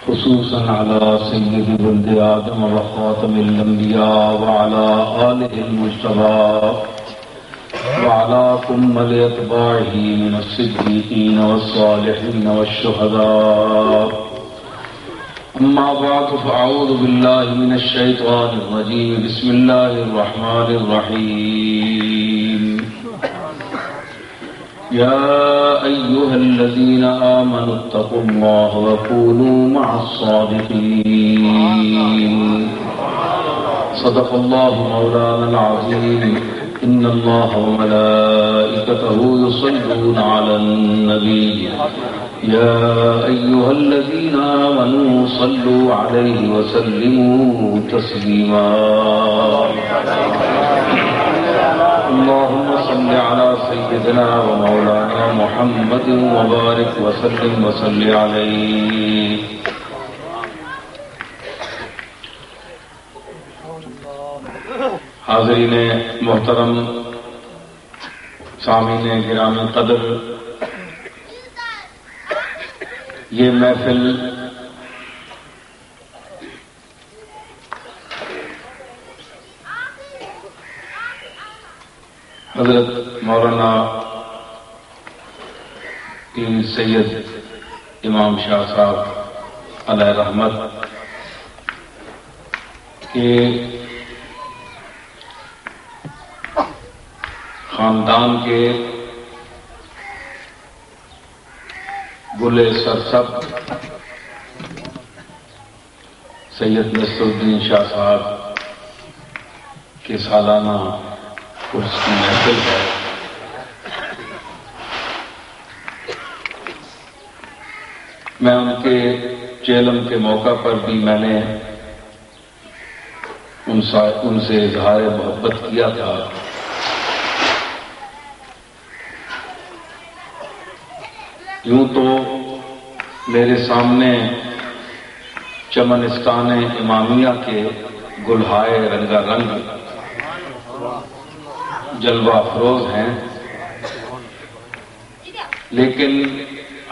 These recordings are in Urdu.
خصوصا على سيد ولد آدم وخاتم الأنبياء وعلى آله المجتبى وعلى كمل أتباعه من الصديقين والصالحين والشهداء. أما بعد فأعوذ بالله من الشيطان الرجيم. بسم الله الرحمن الرحيم. يا أيها الذين آمنوا اتقوا الله وكونوا مع الصادقين. صدق الله مولانا العظيم. إن الله وملائكته يصلون على النبي يا أيها الذين آمنوا صلوا عليه وسلموا تسليما. اللهم صل على سيدنا ومولانا محمد وبارك وسلم وصل عليه. حاضرین محترم، سامعین گرامی قدر، یہ محفل حضرت مولانا پیر سید امام شاہ صاحب علیہ رحمت کے خاندان کے گلے سرسب سید نصر الدین شاہ صاحب کے سالانہ عرس کی محفل ہے. میں ان کے چیلم کے موقع پر بھی میں نے ان سے اظہار محبت کیا تھا. یوں تو میرے سامنے چمنستان امامیہ کے گلہائے رنگا رنگ جلوہ افروز ہیں، لیکن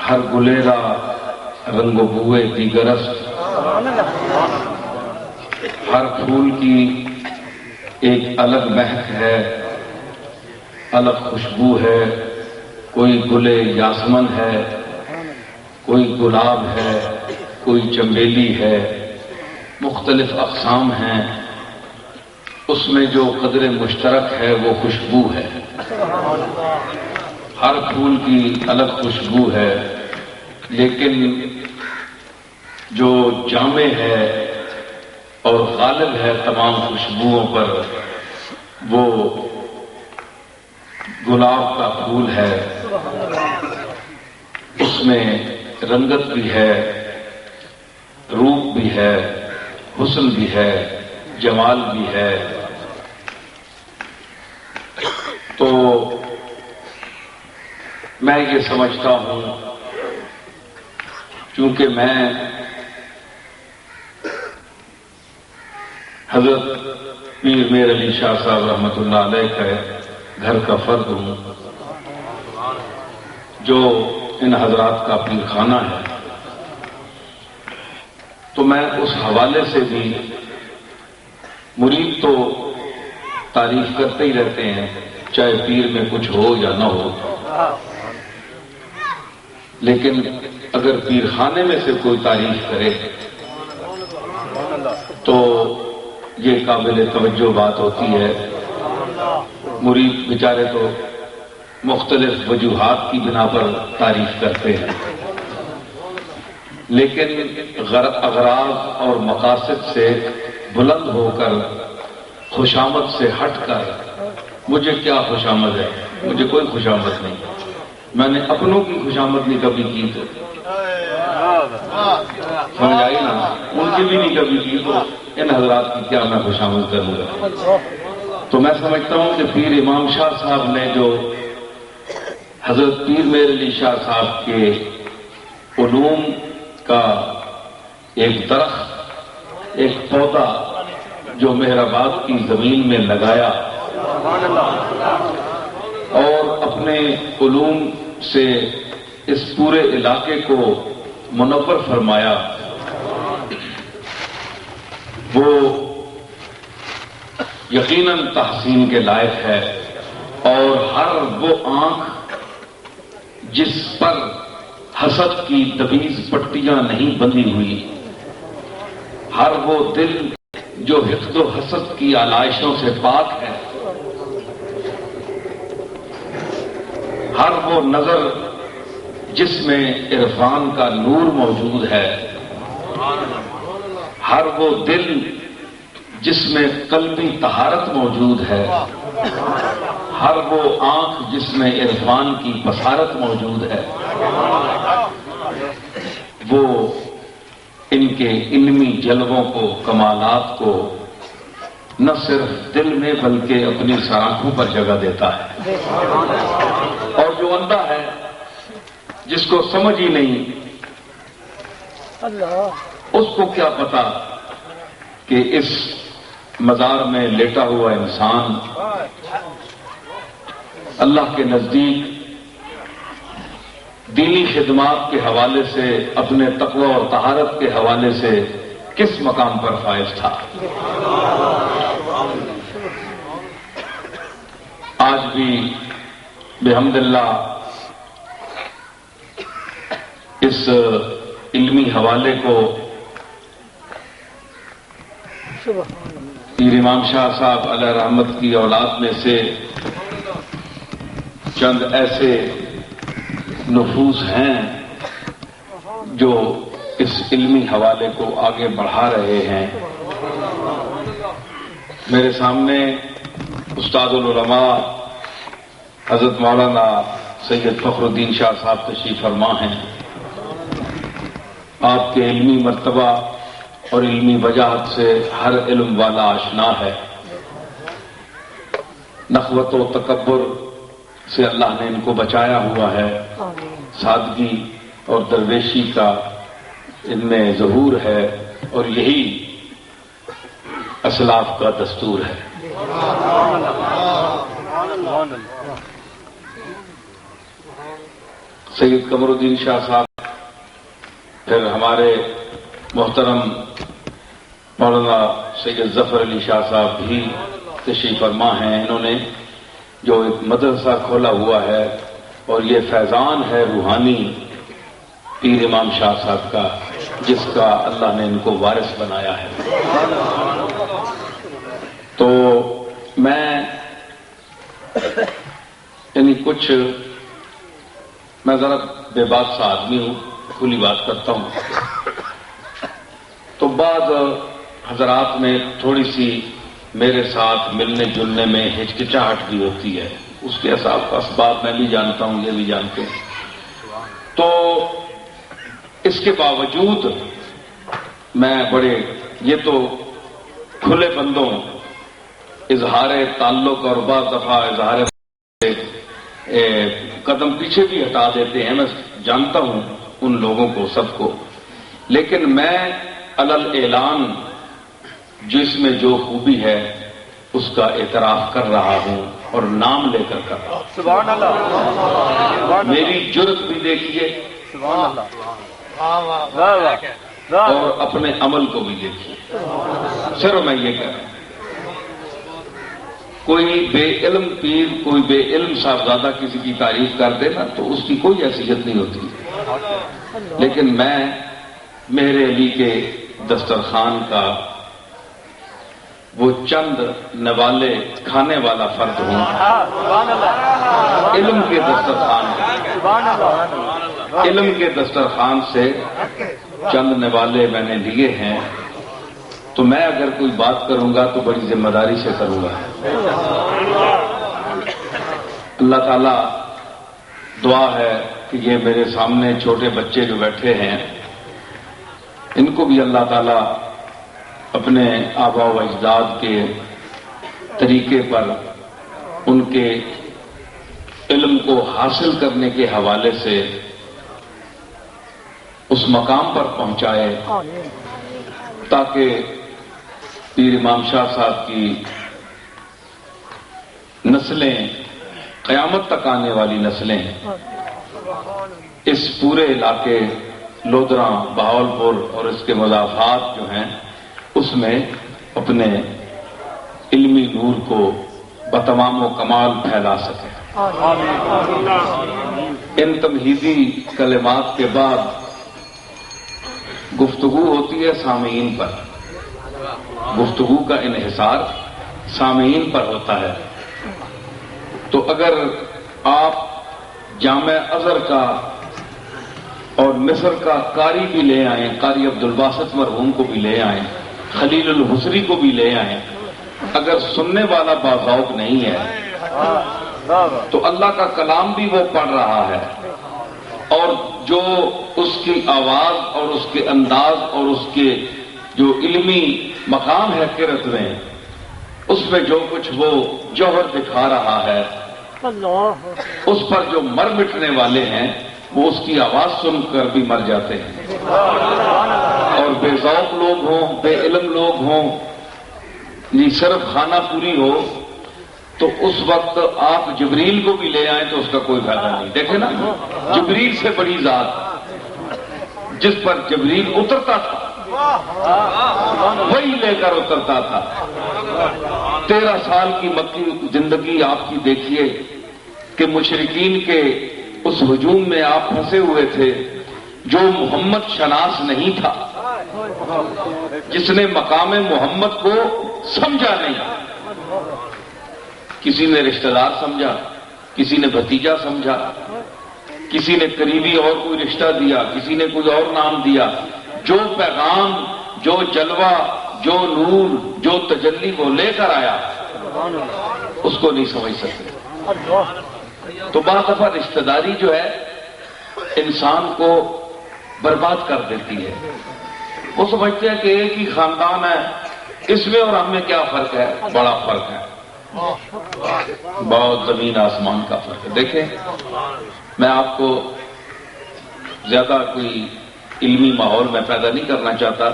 ہر گلیرا رنگ و بوئے دیگرست، ہر پھول کی ایک الگ مہک ہے، الگ خوشبو ہے. کوئی گلے یاسمن ہے، کوئی گلاب ہے، کوئی چنبیلی ہے، مختلف اقسام ہیں. اس میں جو قدر مشترک ہے وہ خوشبو ہے. ہر پھول کی الگ خوشبو ہے، لیکن جو جامع ہے اور غالب ہے تمام خوشبوؤں پر وہ گلاب کا پھول ہے. اس میں رنگت بھی ہے، روپ بھی ہے، حسن بھی ہے، جمال بھی ہے. تو میں یہ سمجھتا ہوں، چونکہ میں حضرت پیر میر علی شاہ صاحب رحمۃ اللہ علیہ کے گھر کا فرد ہوں، جو ان حضرات کا پیر خانہ ہے، تو میں اس حوالے سے بھی، مرید تو تعریف کرتے ہی رہتے ہیں چاہے پیر میں کچھ ہو یا نہ ہو، لیکن اگر پیر خانے میں سے کوئی تعریف کرے تو یہ قابل توجہ بات ہوتی ہے. مرید بیچارے تو مختلف وجوہات کی بنا پر تعریف کرتے ہیں، لیکن اغراض اور مقاصد سے بلند ہو کر، خوشامد سے ہٹ کر، مجھے کیا خوشامد ہے؟ مجھے کوئی خوشامد نہیں. میں نے اپنوں کی خوشامد نہیں کبھی کی، تو سمجھ آئی نا؟ ان کی بھی نہیں کبھی کی، تو ان حضرات کی کیا میں خوشامد کروں گا؟ تو میں سمجھتا ہوں کہ پیر امام شاہ صاحب نے جو حضرت پیر میر علی شاہ صاحب کے علوم کا ایک درخت، ایک پودا جو مہرآباد کی زمین میں لگایا اور اپنے علوم سے اس پورے علاقے کو منور فرمایا، وہ یقیناً تحسین کے لائق ہے، اور ہر وہ آنکھ جس پر حسد کی دبیز پٹیاں نہیں بندھی ہوئی، ہر وہ دل جو حقد و حسد کی آلائشوں سے پاک ہے، ہر وہ نظر جس میں عرفان کا نور موجود ہے، ہر وہ دل جس میں قلبی طہارت موجود ہے، ہر وہ آنکھ جس میں عرفان کی بصارت موجود ہے، وہ ان کے علمی جلووں کو، کمالات کو نہ صرف دل میں بلکہ اپنی سانکھوں پر جگہ دیتا ہے۔ اور جو اندھا ہے، جس کو سمجھ ہی نہیں، اس کو کیا پتا کہ اس مزار میں لیٹا ہوا انسان اللہ کے نزدیک دینی خدمات کے حوالے سے، اپنے تقوی اور طہارت کے حوالے سے کس مقام پر فائز تھا۔ آج بھی بحمد اللہ اس علمی حوالے کو پیر امام شاہ صاحب علیہ رحمت کی اولاد میں سے چند ایسے نفوس ہیں جو اس علمی حوالے کو آگے بڑھا رہے ہیں۔ میرے سامنے استاد العلماء حضرت مولانا سید فخر الدین شاہ صاحب تشریف فرما ہیں۔ آپ کے علمی مرتبہ اور علمی وجاہت سے ہر علم والا آشنا ہے۔ نخوت و تکبر سے اللہ نے ان کو بچایا ہوا ہے، سادگی اور درویشی کا ان میں ظہور ہے، اور یہی اسلاف کا دستور ہے۔ سید قمر الدین شاہ صاحب، پھر ہمارے محترم مولانا سید ظفر علی شاہ صاحب بھی تشریف فرما ہیں۔ انہوں نے جو ایک مدرسہ کھولا ہوا ہے، اور یہ فیضان ہے روحانی پیر امام شاہ صاحب کا، جس کا اللہ نے ان کو وارث بنایا ہے۔ تو میں یعنی کچھ، میں ذرا بے بات سا آدمی ہوں، کھلی بات کرتا ہوں، تو بعض حضرات میں تھوڑی سی میرے ساتھ ملنے جلنے میں ہچکچاہٹ بھی ہوتی ہے۔ اس کے اسباب میں بھی جانتا ہوں، یہ بھی جانتے ہیں۔ تو اس کے باوجود میں بڑے، یہ تو کھلے بندوں اظہار تعلق اور بعض دفعہ اظہار قدم پیچھے بھی ہٹا دیتے ہیں، میں جانتا ہوں ان لوگوں کو، سب کو، لیکن میں علل اعلان جس میں جو خوبی ہے اس کا اعتراف کر رہا ہوں، اور نام لے کر رہا ہوں۔ سبحان اللہ۔ میری جرت بھی دیکھیے اور اپنے عمل کو بھی دیکھیے۔ صرف میں یہ کہہ رہا ہوں، کوئی بے علم پیر، کوئی بے علم صاحبزادہ کسی کی تعریف کر دے نا تو اس کی کوئی حیثیت نہیں ہوتی، لیکن میں میرے علی کے دسترخوان کا وہ چند نوالے کھانے والا فرد ہوں۔ علم کے دسترخوان، علم کے دسترخوان سے چند نوالے میں نے لیے ہیں، تو میں اگر کوئی بات کروں گا تو بڑی ذمہ داری سے کروں گا۔ اللہ تعالیٰ دعا ہے کہ یہ میرے سامنے چھوٹے بچے جو بیٹھے ہیں، ان کو بھی اللہ تعالیٰ اپنے آبا و اجداد کے طریقے پر ان کے علم کو حاصل کرنے کے حوالے سے اس مقام پر پہنچائے تاکہ پیر امام شاہ صاحب کی نسلیں، قیامت تک آنے والی نسلیں اس پورے علاقے لودھراں، بہاولپور اور اس کے مضافات جو ہیں اس میں اپنے علمی نور کو بتمام و کمال پھیلا سکے۔ ان تمہیدی کلمات کے بعد گفتگو ہوتی ہے سامعین پر، گفتگو کا انحصار سامعین پر ہوتا ہے۔ تو اگر آپ جامع ازہر کا اور مصر کا قاری بھی لے آئیں، قاری عبدالباسط مرحوم کو بھی لے آئیں، خلیل الحصری کو بھی لے آئیں، اگر سننے والا باذوق نہیں ہے تو اللہ کا کلام بھی وہ پڑھ رہا ہے، اور جو اس کی آواز اور اس کے انداز اور اس کے جو علمی مقام ہے قرت میں، اس میں جو کچھ وہ جوہر دکھا رہا ہے، اس پر جو مر مٹنے والے ہیں وہ اس کی آواز سن کر بھی مر جاتے ہیں، اور بے ذوق لوگ ہوں، بے علم لوگ ہوں، جی صرف خانہ پوری ہو، تو اس وقت آپ جبریل کو بھی لے آئیں تو اس کا کوئی فائدہ نہیں۔ دیکھیں نا، جبریل سے بڑی ذات جس پر جبریل اترتا تھا وہی لے کر اترتا تھا۔ 13 سال کی مکی زندگی آپ کی دیکھیے کہ مشرکین کے اس ہجوم میں آپ پھنسے ہوئے تھے، جو محمد شناس نہیں تھا، جس نے مقام محمد کو سمجھا نہیں، کسی نے رشتہ دار سمجھا، کسی نے بھتیجا سمجھا، کسی نے قریبی اور کوئی رشتہ دیا، کسی نے کوئی اور نام دیا، جو پیغام، جو جلوہ، جو نور، جو تجلی وہ لے کر آیا اس کو نہیں سمجھ سکتے۔ تو بعض دفعہ رشتہ داری جو ہے انسان کو برباد کر دیتی ہے۔ وہ سمجھتے ہیں کہ ایک ہی خاندان ہے، اس میں اور ہم میں کیا فرق ہے؟ بڑا فرق ہے، بہت زمین آسمان کا فرق ہے۔ دیکھیں، میں آپ کو زیادہ کوئی علمی ماحول میں پیدا نہیں کرنا چاہتا،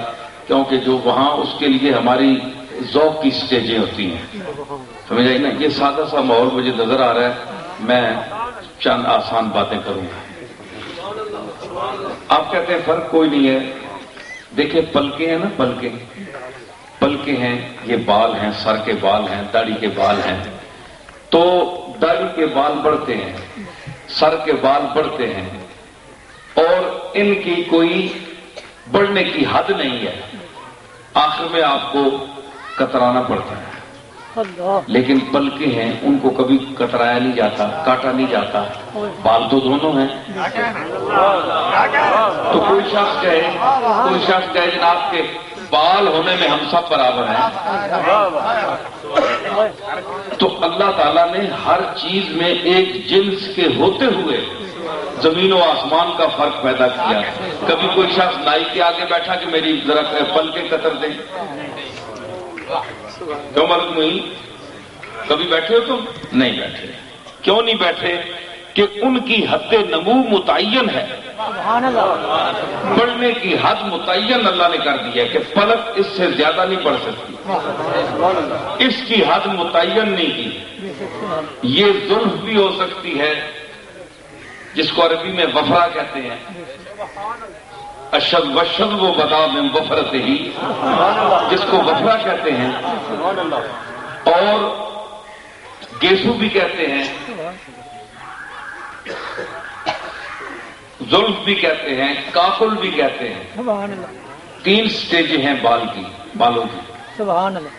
کیونکہ جو وہاں اس کے لیے ہماری ذوق کی سٹیجیں ہوتی ہیں، سمجھ آئی نا؟ یہ سادہ سا ماحول مجھے نظر آ رہا ہے، میں چند آسان باتیں کروں گا۔ آپ کہتے ہیں فرق کوئی نہیں ہے، دیکھیں پلکیں ہیں نا، پلکیں ہیں، یہ بال ہیں، سر کے بال ہیں، داڑھی کے بال ہیں، تو داڑھی کے بال بڑھتے ہیں، سر کے بال بڑھتے ہیں، اور ان کی کوئی بڑھنے کی حد نہیں ہے، آخر میں آپ کو کترانا پڑتا ہے۔ لیکن پلکیں ہیں، ان کو کبھی کترایا نہیں جاتا، کاٹا نہیں جاتا، بال تو دونوں ہیں۔ تو کوئی شخص کہے جناب کے بال ہونے میں ہم سب برابر ہیں، تو اللہ تعالیٰ نے ہر چیز میں ایک جنس کے ہوتے ہوئے زمین و آسمان کا فرق پیدا کیا۔ کبھی کوئی شخص نائی کے آگے بیٹھا کہ میری ذرا پلکیں کتر دیں، کیوں معلوم نہیں؟ کبھی بیٹھے ہو تم؟ نہیں بیٹھے۔ کیوں نہیں بیٹھے؟ کہ ان کی حد نمو متعین ہے، بڑھنے کی حد متعین اللہ نے کر دی ہے کہ پلک اس سے زیادہ نہیں بڑھ سکتی، اس کی حد متعین نہیں کی۔ یہ زلف بھی ہو سکتی ہے، جس کو عربی میں وفرا کہتے ہیں، اشد وشد وہ بدا میں وفرت ہی، جس کو وفرا کہتے ہیں، اور گیسو بھی کہتے ہیں، زلف بھی کہتے ہیں، کاکل بھی کہتے ہیں۔ 3 سٹیجیں ہیں بالوں کی۔ سبحان اللہ۔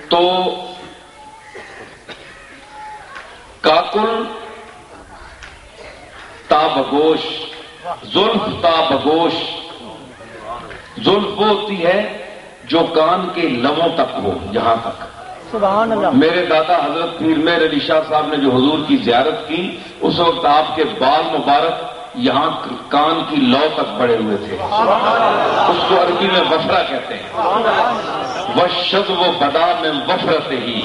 تو کاکل تا بگوش، زلف تا بگوش۔ زلف وہ ہوتی ہے جو کان کے لبوں تک ہو، یہاں تک۔ سبحان اللہ۔ میرے دادا حضرت پیر مہر علی شاہ صاحب نے جو حضور کی زیارت کی، اس وقت آپ کے بال مبارک یہاں کان کی لو تک بڑھے ہوئے تھے، اس کو عربی میں وفرا کہتے ہیں۔ وشد و بدا میں وفرت ہی،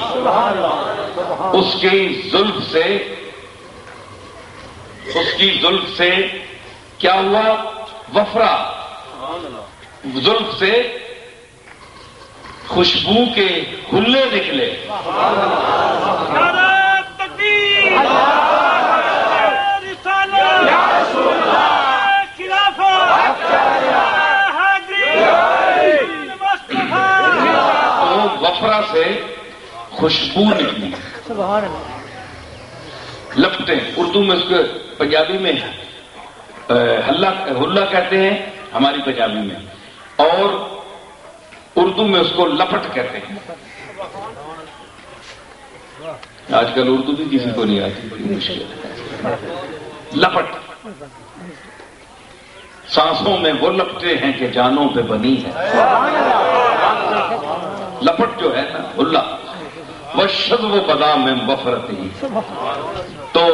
اس کی زلف سے کیا ہوا؟ وفرا، زلف سے خوشبو کے کھلے نکلے۔ وفرہ سے خوشبو نکلی، سبحان اللہ، لپٹیں، اردو میں اس کو پنجابی میں ہلا کہتے ہیں، ہماری پنجابی میں، اور اردو میں اس کو لپٹ کہتے ہیں۔ آج کل اردو بھی کسی کو نہیں آتی، بڑی مشکل ہے۔ لپٹ، سانسوں میں وہ لپٹے ہیں کہ جانوں پہ بنی ہے۔ لپٹ جو ہے نا ہلا، وشذ و بدا میں وفرت ہی، تو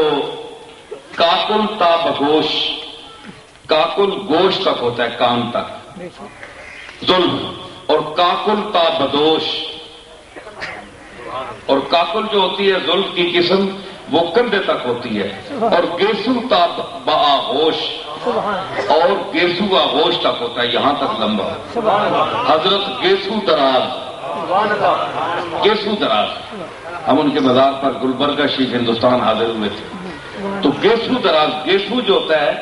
کاکل تا بگوش، کاکل گوش تک ہوتا ہے، کان تک ظلم، اور کاکل تا بدوش، اور کاکل جو ہوتی ہے ظلم کی قسم وہ کندھے تک ہوتی ہے، اور گیسو تا بآغوش، اور گیسو آغوش تک ہوتا ہے، یہاں تک لمبا۔ حضرت گیسو دراز، گیسو دراز، ہم ان کے مزار پر گلبرگہ شریف ہندوستان حاضر ہوئے تھے، تو گیسو دراز، گیسو جو ہوتا ہے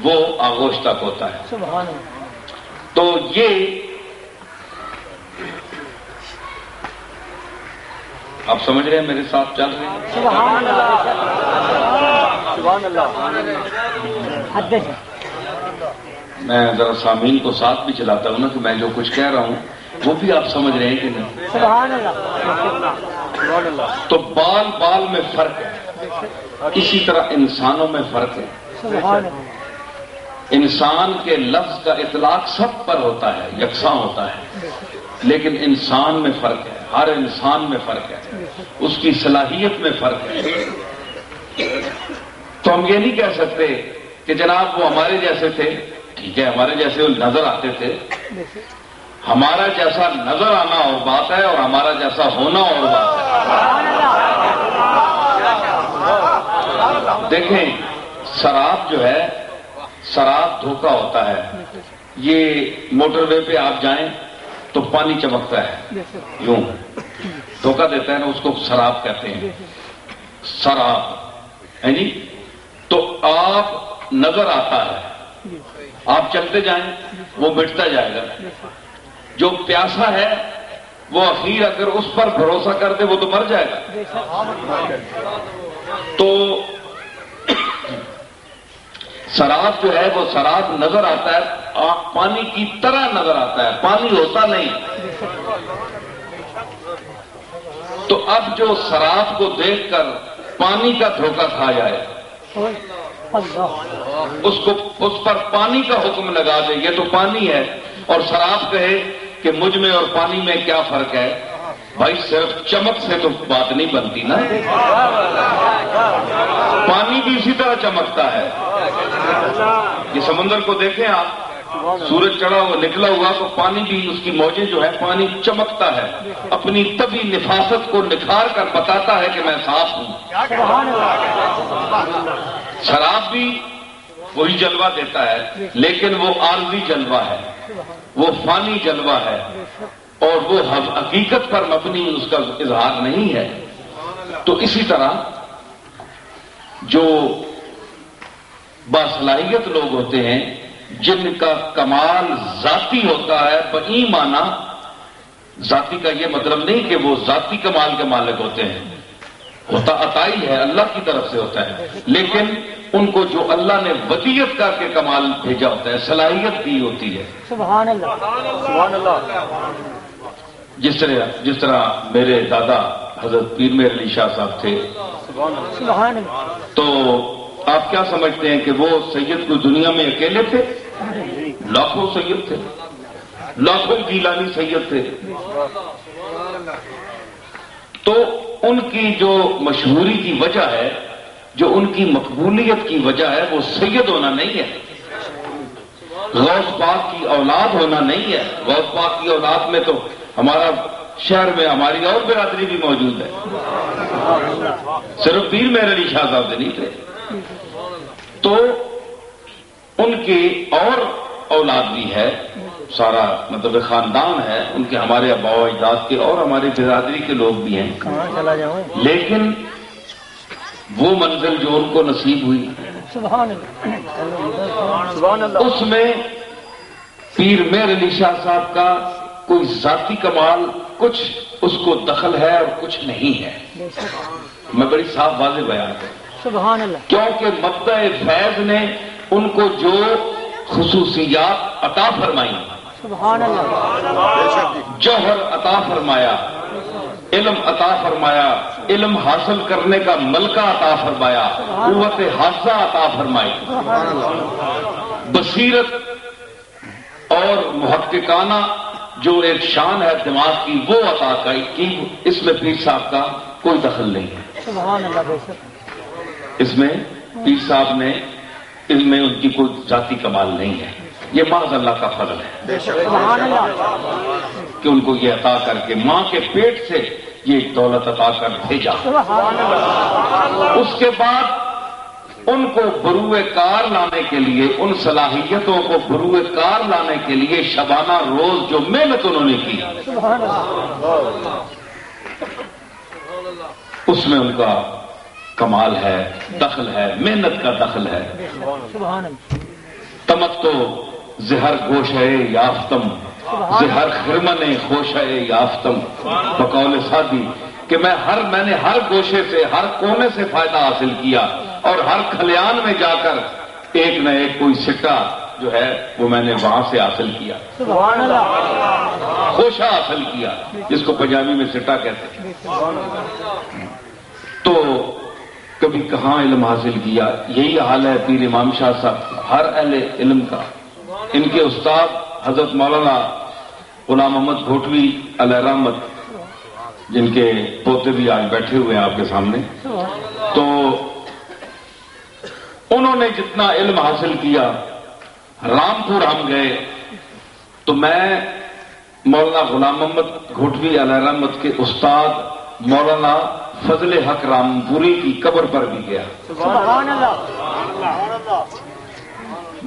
وہ آغوش تک ہوتا ہے۔ سبحان اللہ، تو یہ آپ سمجھ رہے ہیں، میرے ساتھ چل رہے ہیں؟ سبحان اللہ، سبحان اللہ، حد سے میں ذرا سامعین کو ساتھ بھی چلاتا ہوں نا کہ میں جو کچھ کہہ رہا ہوں وہ بھی آپ سمجھ رہے ہیں کہ نہیں؟ سبحان اللہ، سبحان اللہ، تو بال بال میں فرق ہے، اسی طرح انسانوں میں فرق ہے۔ سبحان اللہ، انسان کے لفظ کا اطلاق سب پر ہوتا ہے، یکساں ہوتا ہے، لیکن انسان میں فرق ہے، ہر انسان میں فرق ہے، اس کی صلاحیت میں فرق ہے۔ تو ہم یہ نہیں کہہ سکتے کہ جناب وہ ہمارے جیسے تھے، ٹھیک ہے ہمارے جیسے وہ نظر آتے تھے، ہمارا جیسا نظر آنا اور بات ہے، اور ہمارا جیسا ہونا اور بات ہے۔ دیکھیں شراب جو ہے، شراب دھوکہ ہوتا ہے۔ یہ موٹر وے پہ آپ جائیں تو پانی چمکتا ہے، یوں دھوکہ دیتا ہے نا، اس کو شراب کہتے ہیں، شراب ہے جی۔ تو آپ نظر آتا ہے، آپ چلتے جائیں وہ مٹتا جائے گا۔ جو پیاسا ہے وہ اخیر اگر اس پر بھروسہ کر دے وہ تو مر جائے گا۔ تو شراب جو ہے وہ شراب نظر آتا ہے، پانی کی طرح نظر آتا ہے، پانی ہوتا نہیں۔ تو اب جو شراب کو دیکھ کر پانی کا دھوکہ کھا جائے، اس پر پانی کا حکم لگا دے یہ تو پانی ہے، اور شراب کہے کہ مجھ میں اور پانی میں کیا فرق ہے، بھائی صرف چمک سے تو بات نہیں بنتی نا، پانی بھی اسی طرح چمکتا ہے۔ یہ سمندر کو دیکھیں آپ، سورج چڑھا ہوا نکلا ہوا تو پانی بھی، اس کی موجیں جو ہے پانی چمکتا ہے، اپنی طبی نفاست کو نکھار کر بتاتا ہے کہ میں صاف ہوں۔ شراب بھی وہی جلوہ دیتا ہے، لیکن وہ عارضی جلوہ ہے، وہ فانی جلوہ ہے، اور وہ حقیقت پر مبنی اس کا اظہار نہیں ہے۔ تو اسی طرح جو باصلاحیت لوگ ہوتے ہیں، جن کا کمال ذاتی ہوتا ہے، بئی معنی ذاتی کا یہ مطلب نہیں کہ وہ ذاتی کمال کے مالک ہوتے ہیں، ہوتا عطائی ہے، اللہ کی طرف سے ہوتا ہے، لیکن ان کو جو اللہ نے ودیت کر کے کمال بھیجا ہوتا ہے، صلاحیت دی ہوتی ہے۔ سبحان اللہ، سبحان اللہ، جس طرح میرے دادا حضرت پیر میر علی شاہ صاحب تھے، سبحان اللہ، تو آپ کیا سمجھتے ہیں کہ وہ سید کو دنیا میں اکیلے تھے؟ لاکھوں سید تھے، لاکھوں گیلانی سید تھے۔ تو ان کی جو مشہوری کی وجہ ہے، جو ان کی مقبولیت کی وجہ ہے، وہ سید ہونا نہیں ہے، غوث پاک کی اولاد ہونا نہیں ہے۔ غوث پاک کی اولاد میں تو ہمارا شہر میں ہماری اور برادری بھی موجود ہے، صرف پیر میر علی شاہ صاحب سے نہیں تھے۔ تو ان کی اور اولاد بھی ہے، سارا مطلب خاندان ہے ان کے، ہمارے آباء و اجداد کے اور ہماری برادری کے لوگ بھی ہیں، کہاں چلا جاؤں؟ لیکن وہ منزل جو ان کو نصیب ہوئی، سبحان اللہ، سبحان اللہ، اس میں پیر میر علی شاہ صاحب کا کوئی ذاتی کمال کچھ اس کو دخل ہے اور کچھ نہیں ہے. بے شک میں بڑی صاف واضح بیان کروں سبحان اللہ کیونکہ مبدأ فیض نے ان کو جو خصوصیات عطا فرمائی، سبحان اللہ جوہر عطا فرمایا، علم عطا فرمایا، علم حاصل کرنے کا ملکہ عطا فرمایا، قوت حافظہ عطا فرمائی، بصیرت اور محققانہ جو ایک شان ہے دماغ کی وہ عطا کی، اس میں پیر صاحب کا کوئی دخل نہیں ہے. سبحان اللہ بے شک اس میں پیر صاحب نے ان میں ان کی کوئی ذاتی کمال نہیں ہے. یہ محض اللہ کا فضل ہے سبحان اللہ کہ ان کو یہ عطا کر کے ماں کے پیٹ سے یہ دولت عطا کر بھیجا. سبحان اللہ اس کے بعد ان کو بروئے کار لانے کے لیے، ان صلاحیتوں کو بروئے کار لانے کے لیے شبانہ روز جو محنت انہوں نے کی، سبحان اللہ اس میں ان کا کمال ہے، دخل ہے، محنت کا دخل ہے. سبحان اللہ تمتو زہر گوشے یافتم زہر خرمن خوشے یافتم. بقول سادی کہ میں نے ہر گوشے سے، ہر کونے سے فائدہ حاصل کیا اور ہر کھلیان میں جا کر ایک نہ ایک کوئی سٹا جو ہے وہ میں نے وہاں سے حاصل کیا، سبحان اللہ خوشہ حاصل کیا، جس کو پنجابی میں سٹا کہتے ہیں. تو کبھی کہاں علم حاصل کیا. یہی حال ہے پیر امام شاہ صاحب، ہر اہل علم کا. ان کے استاد حضرت مولانا غلام محمد گھوٹوی علیہ رحمت، جن کے پوتے بھی آج بیٹھے ہوئے ہیں آپ کے سامنے، تو انہوں نے جتنا علم حاصل کیا، رامپور ہم گئے تو میں مولانا غلام محمد گھوٹوی علیہ رحمت کے استاد مولانا فضل حق رامپوری کی قبر پر بھی گیا، سبحان اللہ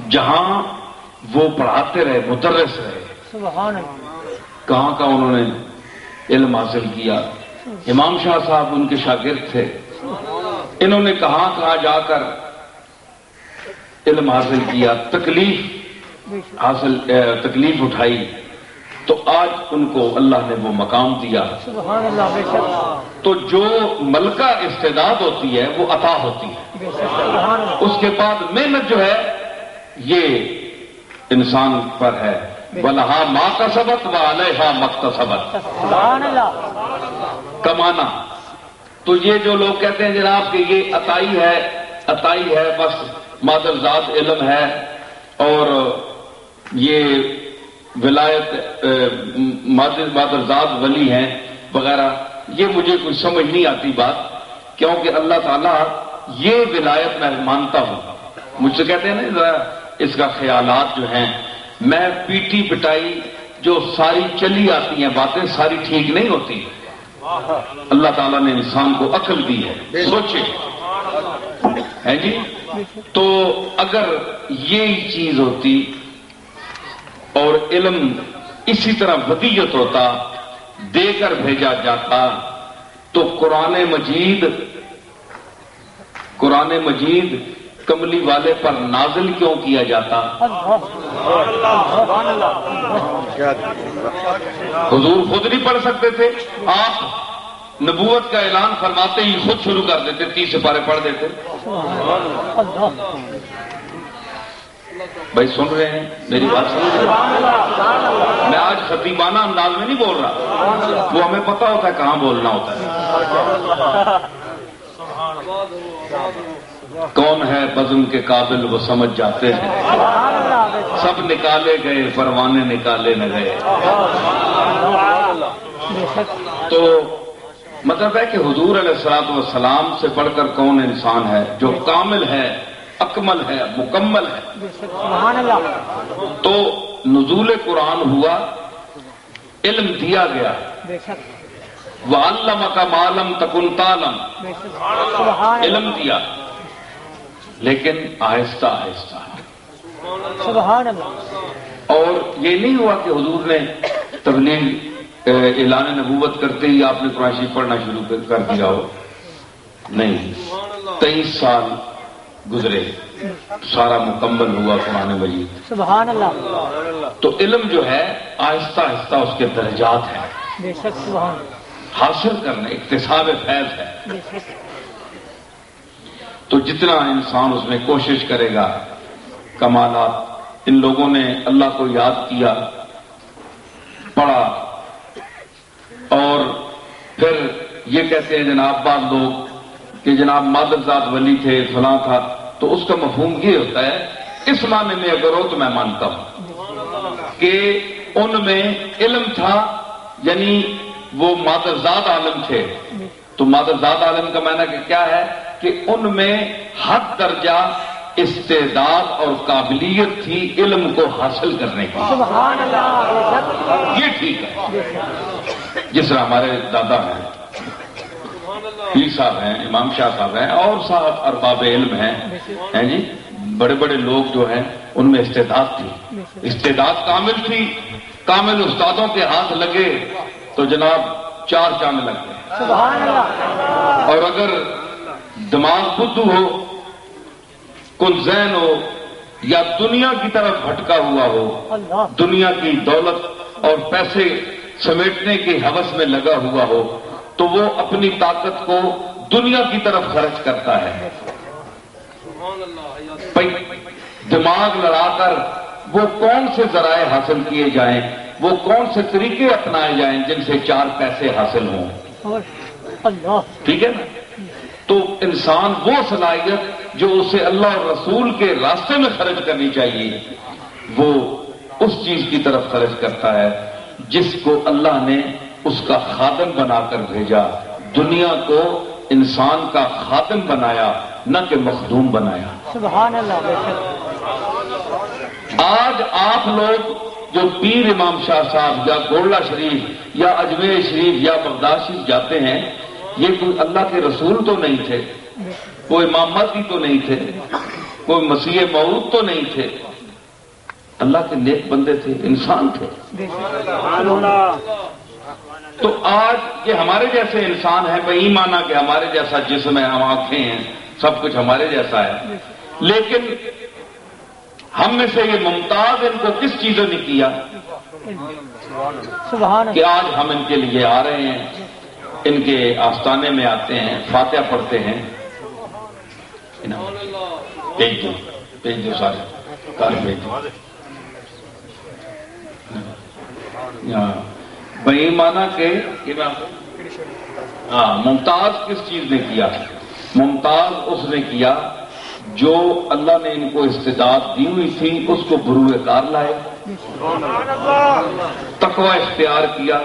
جہاں وہ پڑھاتے رہے، مدرس رہے. سبحان اللہ کہاں کا انہوں نے علم حاصل کیا. امام شاہ صاحب ان کے شاگرد تھے. انہوں نے کہاں کہاں جا کر علم حاصل کیا، تکلیف اٹھائی، تو آج ان کو اللہ نے وہ مقام دیا. سبحان اللہ بے شک تو جو ملکہ استعداد ہوتی ہے وہ عطا ہوتی ہے، بے شک سبحان اللہ اس کے بعد محنت جو ہے یہ انسان پر ہے. وَلَهَا مَا كَسَبَتْ وَعَلَيْهَا مَا اكْتَسَبَتْ. سبحان اللہ کمانا. تو یہ جو لوگ کہتے ہیں جناب کہ یہ عطائی ہے بس مادرزاد علم ہے اور یہ ولایت مادرزاد ولی ہیں وغیرہ، یہ مجھے کوئی سمجھ نہیں آتی بات، کیونکہ اللہ تعالیٰ یہ ولایت میں مانتا ہوں. مجھ سے کہتے ہیں نا اس کا خیالات جو ہیں، میں پیٹی پٹائی جو ساری چلی آتی ہیں باتیں ساری ٹھیک نہیں ہوتی. اللہ تعالیٰ نے انسان کو عقل دی ہے، سوچے ہے جی. تو اگر یہی چیز ہوتی اور علم اسی طرح ودیت ہوتا، دے کر بھیجا جاتا، تو قرآن مجید کملی والے پر نازل کیوں کیا جاتا؟ حضور خود نہیں پڑھ سکتے تھے، آپ نبوت کا اعلان فرماتے ہی خود شروع کر دیتے، 30 سپارے پڑھ دیتے. بھائی سن رہے ہیں میری بات؟ سن رہے ہیں؟ میں آج خطیبانہ انداز میں نہیں بول رہا، وہ ہمیں پتہ ہوتا ہے کہاں بولنا ہوتا ہے. کون ہے بزم کے قابل وہ سمجھ جاتے ہیں، سب نکالے گئے پروانے نکالے نہ گئے. تو مطلب ہے کہ حضور علیہ الصلوۃ والسلام سے بڑھ کر کون انسان ہے جو کامل ہے، اکمل ہے، مکمل ہے. سبحان اللہ تو نزول قرآن ہوا، علم دیا گیا. بے شک وَعَلَّمَكَ مَا لَمْ تَكُنْ تَعْلَمْ، بے شک سبحان علم دیا، لیکن آہستہ آہستہ. سبحان اللہ اور یہ نہیں ہوا کہ حضور نے تبلیغ اعلان نبوت کرتے ہی آپ نے قرآن شریف پڑھنا شروع کر دیا ہو. نہیں، 23 سال گزرے، سارا مکمل ہوا قرآن مجید. سبحان اللہ تو علم جو ہے آہستہ آہستہ اس کے درجات ہیں. بے شک سبحان حاصل کرنا اکتساب فیض ہے. بے شک تو جتنا انسان اس میں کوشش کرے گا کمالات. ان لوگوں نے اللہ کو یاد کیا، پڑھا، اور پھر یہ کہتے ہیں جناب بعض لوگ کہ جناب مادرزاد ولی تھے، فلاں تھا، تو اس کا مفہوم یہ ہوتا ہے اس معنی میں اگر ہو تو میں مانتا ہوں کہ ان میں علم تھا، یعنی وہ مادرزاد عالم تھے. تو مادرزاد عالم کا معنی کہ کیا ہے کہ ان میں حد درجہ استعداد اور قابلیت تھی علم کو حاصل کرنے کی. سبحان اللہ بے شک یہ ٹھیک ہے. جس طرح ہمارے دادا ہیں، پیر صاحب ہیں، امام شاہ صاحب ہیں، اور صاحب ارباب علم ہیں جی، بڑے بڑے لوگ جو ہیں ان میں استعداد تھی، استعداد کامل تھی. کامل استادوں کے ہاتھ لگے تو جناب 4 چاند لگ گئے. سبحان اللہ اور اگر دماغ بدھو ہو، کل ذہن ہو، یا دنیا کی طرف بھٹکا ہوا ہو، اللہ دنیا کی دولت اور پیسے سمیٹنے کی ہوس میں لگا ہوا ہو، تو وہ اپنی طاقت کو دنیا کی طرف خرچ کرتا ہے. بھائی دماغ لڑا کر وہ کون سے ذرائع حاصل کیے جائیں، وہ کون سے طریقے اپنائے جائیں جن سے 4 پیسے حاصل ہوں. اور اللہ ٹھیک ہے نا؟ تو انسان وہ صلاحیت جو اسے اللہ اور رسول کے راستے میں خرچ کرنی چاہیے، وہ اس چیز کی طرف خرچ کرتا ہے جس کو اللہ نے اس کا خادم بنا کر بھیجا. دنیا کو انسان کا خادم بنایا، نہ کہ مخدوم بنایا. سبحان اللہ بے شک آج آپ لوگ جو پیر امام شاہ صاحب یا گولڈا شریف یا اجمیر شریف یا بغداد شریف جاتے ہیں، یہ کوئی اللہ کے رسول تو نہیں تھے، کوئی امام مہدی تو نہیں تھے، کوئی مسیح موعود تو نہیں تھے. اللہ کے نیک بندے تھے، انسان تھے. بے شک تو آج یہ ہمارے جیسے انسان ہیں، بھائی مانا کہ ہمارے جیسا جسم ہے، ہم آنکھیں ہیں، سب کچھ ہمارے جیسا ہے، لیکن ہم میں سے یہ ممتاز ان کو کس چیزوں نے کیا سبحان کہ اللہ آج ہم ان کے لیے آ رہے ہیں، ان کے آستانے میں آتے ہیں، فاتحہ پڑھتے ہیں. بھیج دو سارے کار بھیج دو. بھائی مانا کہ ہاں ممتاز کس چیز نے کیا؟ ممتاز اس نے کیا جو اللہ نے ان کو استعداد دی ہوئی تھی اس کو بروئے کار لائے، تقوی اختیار کیا،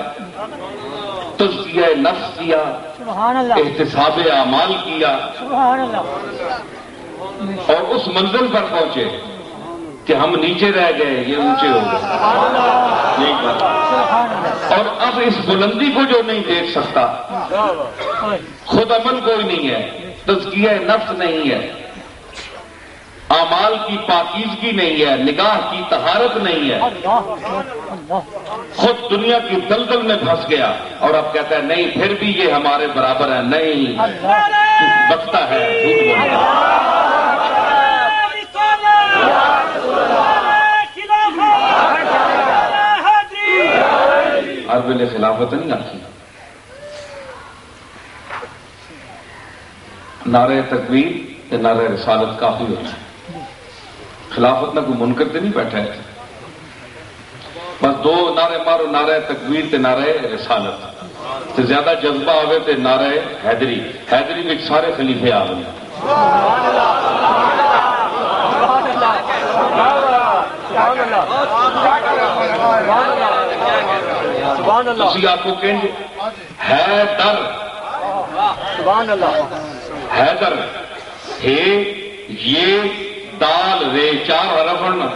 تزکیہ نفس کیا، سبحان اللہ احتساب اعمال کیا، سبحان اللہ اور اس منزل پر پہنچے کہ ہم نیچے رہ گئے، یہ اونچے ہو گئے. یہی بات. سبحان اللہ اور اب اس بلندی کو جو نہیں دیکھ سکتا، خود عمل کوئی نہیں ہے، تزکیہ نفس نہیں ہے، اعمال کی پاکیزگی نہیں ہے، نگاہ کی طہارت نہیں ہے، اللہ اللہ خود دنیا کی دلدل میں پھنس گیا، اور اب کہتا ہے نہیں پھر بھی یہ ہمارے برابر ہے. نہیں، بکتا ہے، جھوٹ بولتا ہے. عرب نے خلافت نہیں آتی. نعرہ تکبیر یا نعرہ رسالت کافی ہوتا ہے. خلافت نہ کوئی منکر تے نہیں بیٹھا ہے، بس 2 نعرے مارو، نعرہ تکبیر تے نعرہ رسالت. تے زیادہ جذبہ آوے تے نعرہ حیدری. حیدری میں سارے خلیفے آ گئے. سبحان اللہ اسی آپ کو کہیں گے حیدر، سبحان اللہ حیدر ہے، یہ دال رے 4 حرف پڑھنا،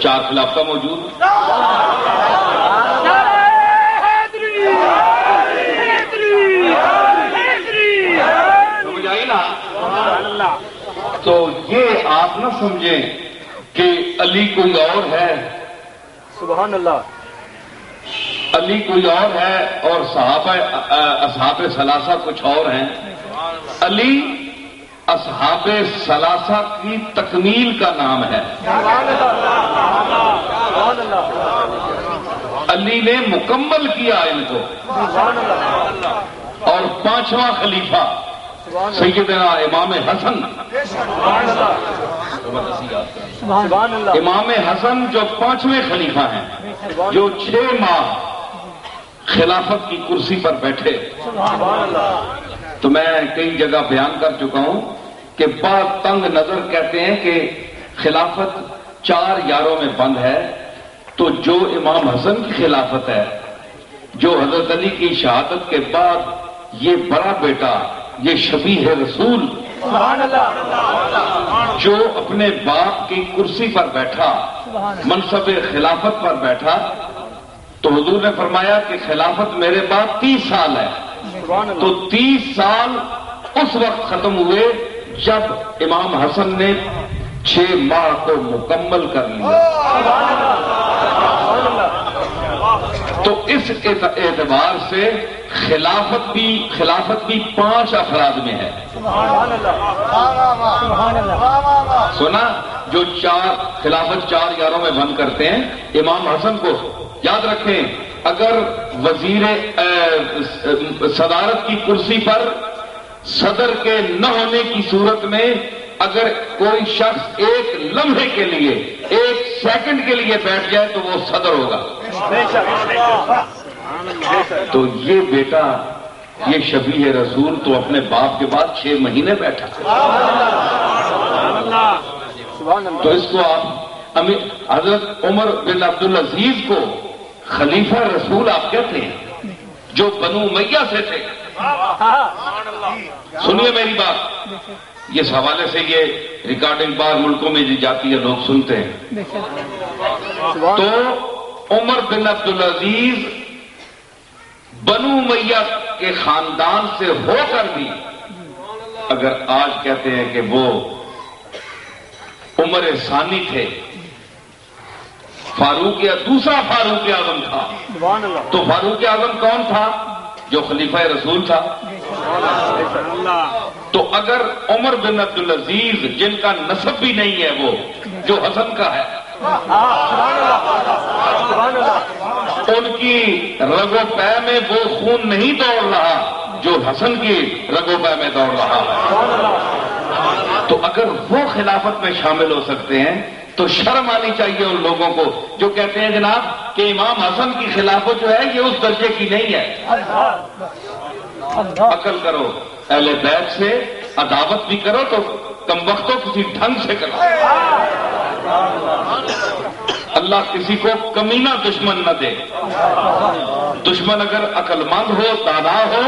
4 خلاف کا موجود. سمجھ آئی نا؟ تو یہ آپ نہ سمجھیں کہ علی کوئی اور ہے، سبحان اللہ علی کوئی اور ہے اور اصحاب ثلاثہ کچھ اور ہیں. علی اصحاب ثلاثہ کی تکمیل کا نام ہے. سبحان اللہ علی نے مکمل کیا ان کو، اور پانچواں خلیفہ سیدنا امام حسن، سبحان اللہ، امام حسن جو پانچویں خلیفہ ہیں، جو 6 ماہ خلافت کی کرسی پر بیٹھے. سبحان اللہ، تو میں کئی جگہ بیان کر چکا ہوں کہ بعض تنگ نظر کہتے ہیں کہ خلافت 4 یاروں میں بند ہے. تو جو امام حسن کی خلافت ہے، جو حضرت علی کی شہادت کے بعد یہ بڑا بیٹا، یہ شبیہ رسول سبحان اللہ، جو اپنے باپ کی کرسی پر بیٹھا، منصب خلافت پر بیٹھا، تو حضور نے فرمایا کہ خلافت میرے بعد 30 سال ہے. سبحان تو اللہ، 30 سال اس وقت ختم ہوئے جب امام حسن نے 6 ماہ کو مکمل کر لیا. سبحان اللہ، تو اس اعتبار سے خلافت بھی 5 افراد میں ہے. سبحان اللہ، سبحان اللہ، سنا؟ جو خلافت 4 یاروں میں بند کرتے ہیں. امام حسن کو یاد رکھیں، اگر وزیر صدارت کی کرسی پر صدر کے نہ ہونے کی صورت میں اگر کوئی شخص ایک لمحے کے لیے، 1 سیکنڈ کے لیے بیٹھ جائے تو وہ صدر ہوگا. بے شک، تو یہ بیٹا، یہ شبیہ رسول تو اپنے باپ کے بعد 6 مہینے بیٹھا. سبحان اللہ، تو اس کو آپ حضرت عمر بن عبدالعزیز کو خلیفہ رسول آپ کہتے ہیں، جو بنو امیہ سے تھے. سنیے میری بات، اس حوالے سے یہ ریکارڈنگ بار ملکوں میں جاتی ہے، لوگ سنتے ہیں. تو عمر بن عبدالعزیز بنو امیہ کے خاندان سے ہو کر بھی اگر آج کہتے ہیں کہ وہ عمر ثانی تھے، دوسرا فاروق اعظم تھا، سبحان اللہ، تو فاروق اعظم کون تھا؟ جو خلیفہ رسول تھا. تو اگر عمر بن عبدالعزیز جن کا نسب بھی نہیں ہے، وہ جو حسن کا ہے، سبحان اللہ، ان کی رگو پے میں وہ خون نہیں دوڑ رہا جو حسن کی رگو پے میں دوڑ رہا ہے. تو اگر وہ خلافت میں شامل ہو سکتے ہیں تو شرم آنی چاہیے ان لوگوں کو جو کہتے ہیں جناب کہ امام حسن کی خلافت جو ہے یہ اس درجے کی نہیں ہے. عقل کرو، اہل بیت سے عداوت بھی کرو تو کم وقتوں کسی ڈھنگ سے کرو. اللہ کسی کو کمینہ دشمن نہ دے. دشمن اگر عقل مند ہو، دانا ہو،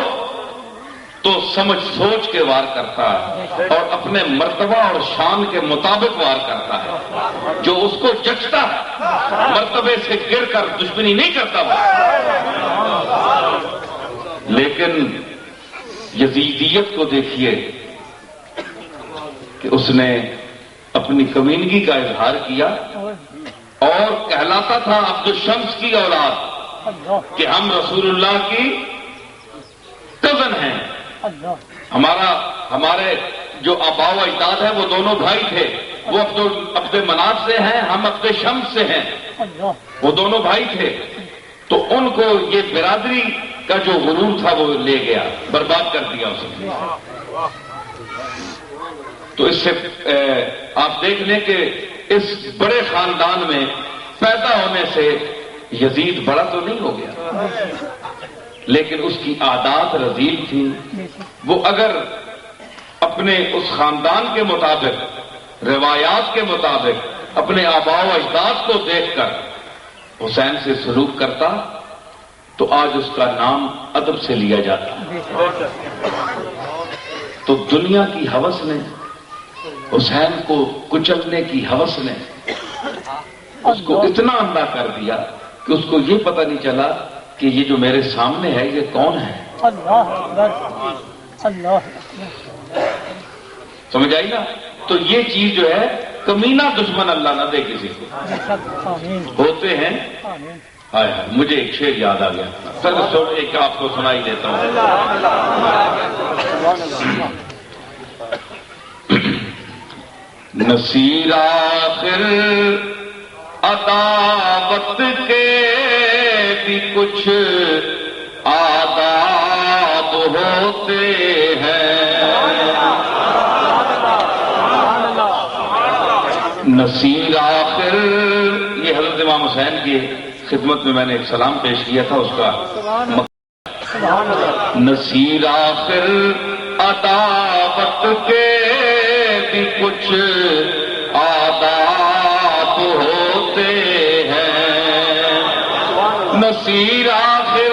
تو سمجھ سوچ کے وار کرتا ہے اور اپنے مرتبہ اور شان کے مطابق وار کرتا ہے. جو اس کو جچتا ہے مرتبے سے گر کر دشمنی نہیں کرتا وہ. لیکن یزیدیت کو دیکھیے کہ اس نے اپنی کمینگی کا اظہار کیا اور کہلاتا تھا عبد الشمس کی اولاد، کہ ہم رسول اللہ کی کزن ہیں. ہمارے جو آبا و اجداد ہیں وہ دونوں بھائی تھے. وہ عبد مناف سے ہیں، ہم عبد شمس سے ہیں. وہ دونوں بھائی تھے. تو ان کو یہ برادری کا جو غرور تھا وہ لے گیا، برباد کر دیا اس نے. تو اس سے آپ دیکھ لیں کہ اس بڑے خاندان میں پیدا ہونے سے یزید بڑا تو نہیں ہو گیا، لیکن اس کی عادات رذیل تھی. وہ اگر اپنے اس خاندان کے مطابق، روایات کے مطابق، اپنے آباء و اجداد کو دیکھ کر حسین سے سلوک کرتا تو آج اس کا نام ادب سے لیا جاتا. تو دنیا کی ہوس نے، حسین کو کچلنے کی ہوس نے اس کو اتنا اندھا کر دیا کہ اس کو یہ پتہ نہیں چلا کہ یہ جو میرے سامنے ہے یہ کون ہے. اللہ اکبر، اللہ سمجھ آئی نا؟ تو یہ چیز جو ہے کمینہ دشمن اللہ نہ دے کسی کو. آمین، ہوتے ہیں. آمین. ہائے ہائے، مجھے ایک شعر یاد آ گیا، چلو ایک آپ کو سنائی دیتا ہوں. نصیر آخر عداوت کے کچھ آداب ہوتے ہیں، نصیر آخر، یہ حضرت امام حسین کی خدمت میں نے ایک سلام پیش کیا تھا، اس کا نصیر آخر عداوت کے بھی کچھ آداب ہوتے ہیں، نصیر آخر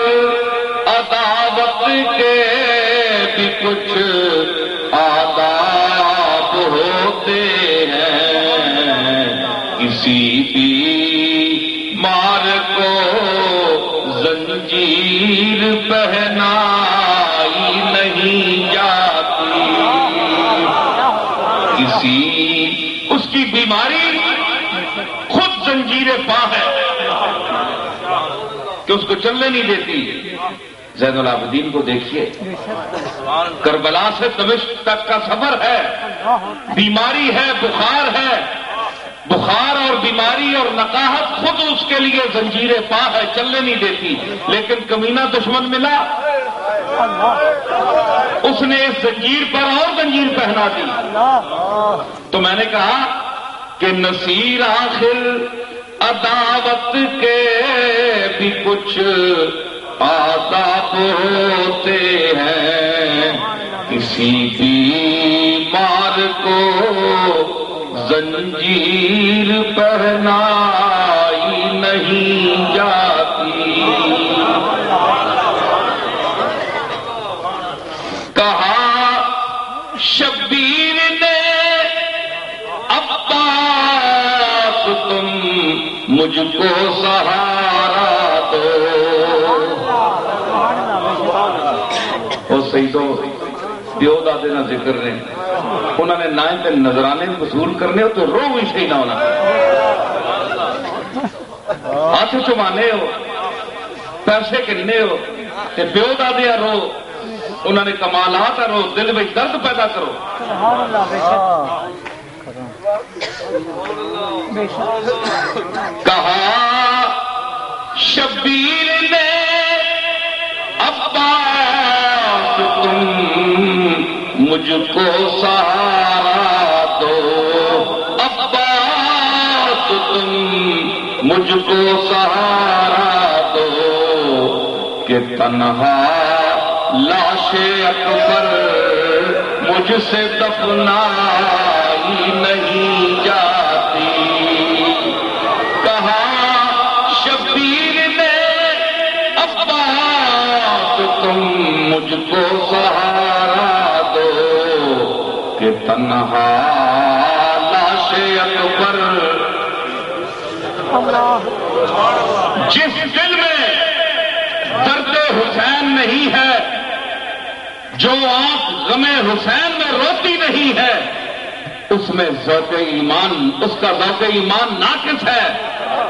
عداوت کے بھی کچھ آداب ہوتے ہیں، کسی بیمار کو زنجیر پہنائی نہیں جاتی، اس کی بیماری خود زنجیر پا ہے کہ اس کو چلنے نہیں دیتی۔ زین العابدین کو دیکھیے، کربلا سے دمشق تک کا سفر ہے، بیماری ہے، بخار ہے، بخار اور بیماری اور نقاہت خود اس کے لیے زنجیر پا ہے، چلنے نہیں دیتی، لیکن کمینہ دشمن ملا، اس نے اس زنجیر پر اور زنجیر پہنا دی۔ تو میں نے کہا کہ نصیر آخر عداوت کے بھی کچھ آداب ہوتے ہیں، کسی بیمار کو زنجیر پہنائی نہیں جاتی۔ کہا شبیر نے عباس تم مجھ کو سہارا دو، وہ سیدوں دیو دادے نہ ذکر نے انہوں نے نائن تے نظرانے وصول کرنے ہو تو رو بھی صحیح نہ ہونا، ہاتھ چمانے ہو، پیسے کنے ہو تے پیو دادیا رو، انہوں نے کمالات رو، دل میں درد پیدا کرو۔ کہا شبیر نے عباس تم مجھ کو سہارا دو، عباس تم مجھ کو سہارا دو، کہ تنہا لاش اکبر مجھ سے دفنائی نہیں جاتی۔ کہا شبیر نے عباس تم مجھ کو سہارا دو، کہ تنہا لاش اکبر، جس دل میں درد حسین نہیں ہے، جو آنکھ غم حسین میں روتی نہیں ہے، اس میں ذوق ایمان، اس کا ذوق ایمان ناقص ہے،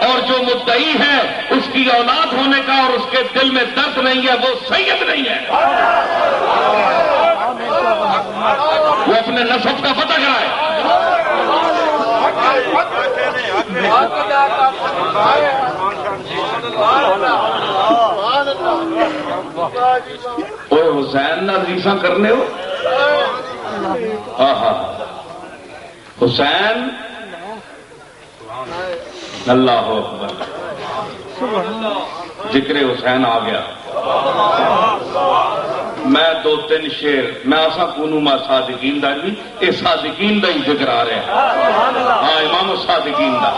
اور جو مدعی ہے اس کی اولاد ہونے کا اور اس کے دل میں درد نہیں ہے، وہ سید نہیں ہے، وہ اپنے نسب کا پتہ کرائے۔ وہ حسین نہ ریساں کرنے ہو، حسین، اللہ اکبر، ذکر حسین آ گیا۔ میں دو تین شیر میں آسا کونو ما صادقین دا بھی، اے صادقین دا ہی ذکر آ رہے ہیں، ہاں امام صادقین دا۔